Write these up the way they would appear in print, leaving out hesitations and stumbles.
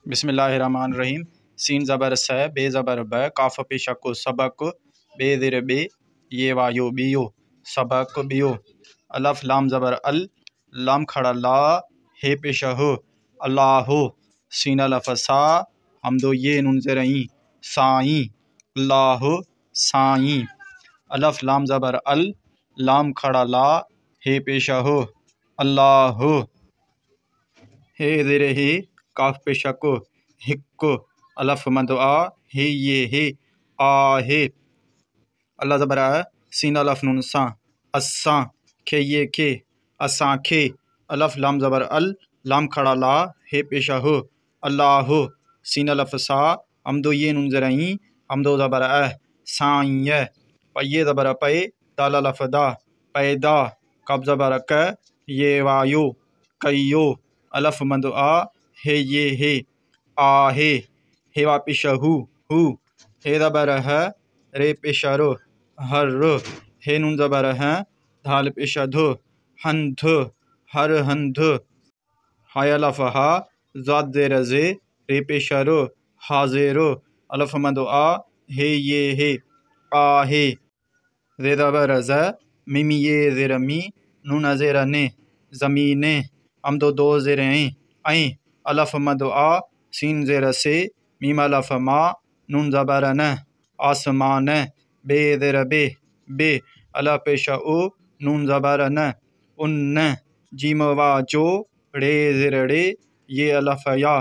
बिस्मिल्लाहिर्रहमानिर्रहीम। सीन ज़बर स, बे ज़बर ब, काफ पेशक सबक, बे ज़ेर बे, ये वायो बियो, सबक बियो। अलफ लाम ज़बर अल, लाम खड़ा ला, हे पेश हो, अल्लाह। सीन अलफ सा, हमदो ये नून ज़ेर ई, साई, अल्लाह साई। अलफ लाम ज़बर अल, लाम खड़ा ला, हे पेश हो, अल्लाह। हे ज़ेर हे, काफ पेशक हिक, अलफ मद आ, हे ये हे, आहे। अल्लाह ज़बर आ, सीन अलफ नून सा, अस्सा, खे ये खे, असा खे। अलफ लाम ज़बर अल, लाम खड़ा ला, हे पेशा हो, अल्लाह। सीन अलफ सा, हमदो ये नून ज़ेर ई, हमदो ज़बर आ, साई। ये ज़बर पे, दाल अलफ दा, पैदा। कब ज़बर क, ये वायो, कयो। अलफ मद आ, हे ये हे, आहे। हे वा पेश हु, हे ज़बर है, रे पेश रो, हर। हे नून ज़बर है, धाल पेश धो, हंध, हर हंध। हाय अलफ हा, ज़ाद ज़ेर ज़े, रे पेश रो, हाज़ेरो। अलफ मद आ, हे ये हे, आहे। ज़े ज़बर ज़, मिमी ये ज़ेर मी, नून ज़ेर ने, ज़मीने। हमदो दो ज़ेर ऐं। अलफ मद आ, सीन ज़ेर से, मीम अलफ मा, नून ज़बर न, आसमान। बे ज़ेर बे, बे। अलफ पेश ओ, नून ज़बर न, उन्न। जीम वा जो, रे ज़ेर रे, ये अलफ या,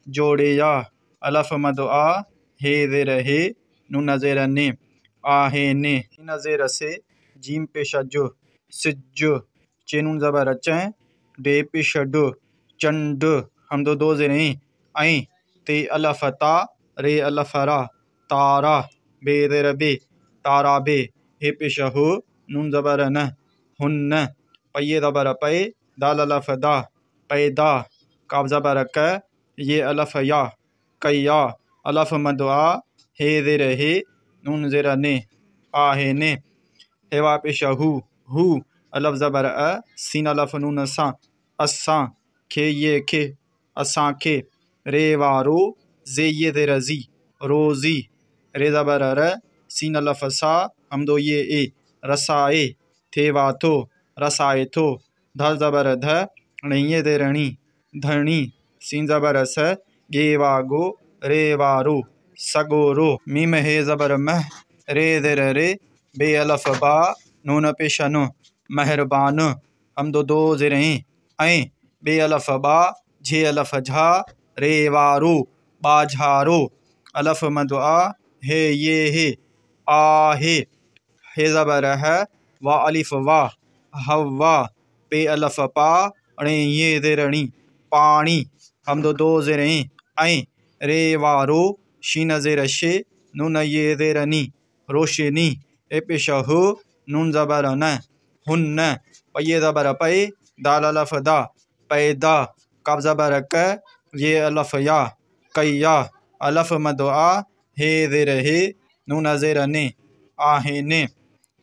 जोड़े या। अलफ मद आ, हे ज़ेर हे, नून ज़ेर ने, आहे ने। इन ज़ेर से, जीम पेश जो, सिज। चे नून ज़बर चैं, डे पेश डो, चंड। हमदो दो ज़ेर ऐं। ते अलफ ता, रे अलफ रा, तारा। बे ज़ेर बे, तारा बे। हे पेश हो, नून ज़बर न, हुन्न। ये ज़बर पे, दाल अलफ दा, पैदा। काफ ज़बर क, ये अलफ या, कया। अलफ मद आ, हे ज़ेर हे, नून ज़ेर ने, आहे ने। हे वा पेश हु। अलफ ज़बर अ, सीन अलफ नून सा, असा, खे ये खे, असा खे। रे वारो, जे ये ज़ेर जी, रोज़ी। रे ज़बर र, सीन अलफ सा, हमदो ये ए, रसाए। थे वा थो, रसाए थो। धल ज़बर ध, ये ज़ेर णी, धणी। सीन ज़बर स, गे वागो, रे वारो, सगोरो। मीम हे ज़बर मह, रे ज़ेर रे, बे अलफ बा, नून पेश नो, मेहरबान। हमदो दो ज़ेर ऐं। बे अलफ बा, झे अलफ झा, रे वारो, बाझारो। अलफ मद आ, हे ये हे, आहे। हे ज़बर है, वा अलिफ वा, हवा। पे अलफ पा, णे ये ज़ेर णी, पानी। हमदो दो ज़ेर ऐं। रे वारो, शीन ज़ेर शे, नून ये ज़ेर नी, रोशनी। ए पेश हो, नून ज़बर न, हुन्न। ये ज़बर पे, दाल अलफ दा, पैदा। कब ज़बर क, ये अलफ या, कया। अलफ मद आ, हे ज़ेर हे, नून ज़ेर ने, आहे ने।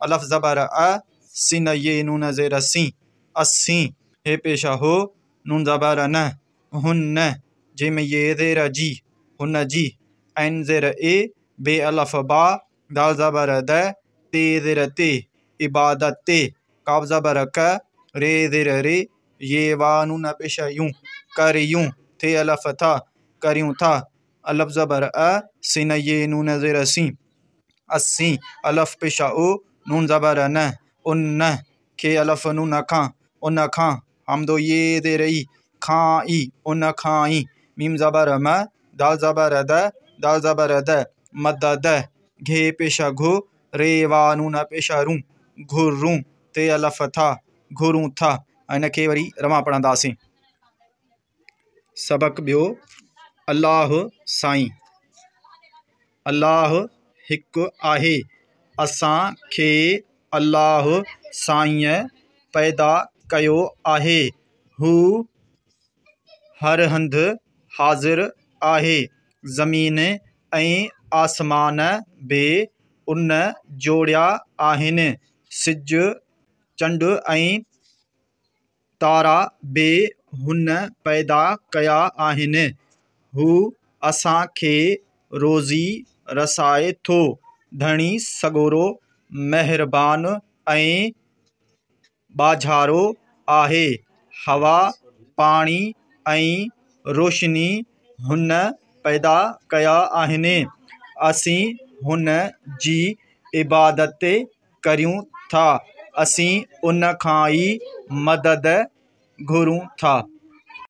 अलफ ज़बर अ, सीन ये नून ज़ेर सी, अस्सी। हे पेश हो, नून ज़बर न, हुन्न। जिम ये ज़ेर जी, हुन्न जी। ऐन ज़ेर ए, बे अलफ बा, दाल ज़बर द, ते ज़ेर ते, इबादत ते। काफ ज़बर क, रे ज़ेर रे, ये वा नून पेश यूं, कर यूं। थे अलफ था, करूं था। अलफ ज़बर अ, सीन ये नून ज़ेर सी, अस्सी। अलफ पेश ओ, नून ज़बर न, उन्न। खे अलफ नून खां, उन खां। हमदो ये ज़ेर ई, खां ई, उन खां ई। मीम ज़बर म, दाल ज़बर द, दाल ज़बर द, मदद। घे पेश घो, रे वा नून पेश रूं, घुरूं। ते अलफ था, घुरूं था। इन खे वरी रमा पढ़ंदासीं। सबक ॿियो। अल्लाह साईं। अल्लाह हिकु आहे। असां खे अल्लाह साईं पैदा कयो आहे। हू हर हंधि हाज़िर आहे। ज़मीन ऐं आसमान बि उन जोड़िया आहिनि। सिज, चंड ऐं तारा बि हुन पैदा कया आहिनि। हू असांखे रोज़ी रसाए थो। धणी सॻोरो महिरबान ऐं बाझारो आहे। हवा पाणी ऐं रोशनी हुन पैदा कया आहिनि। असीं हुन जी इबादत करियूं था। असीं उन खां ई मदद घुरूं था।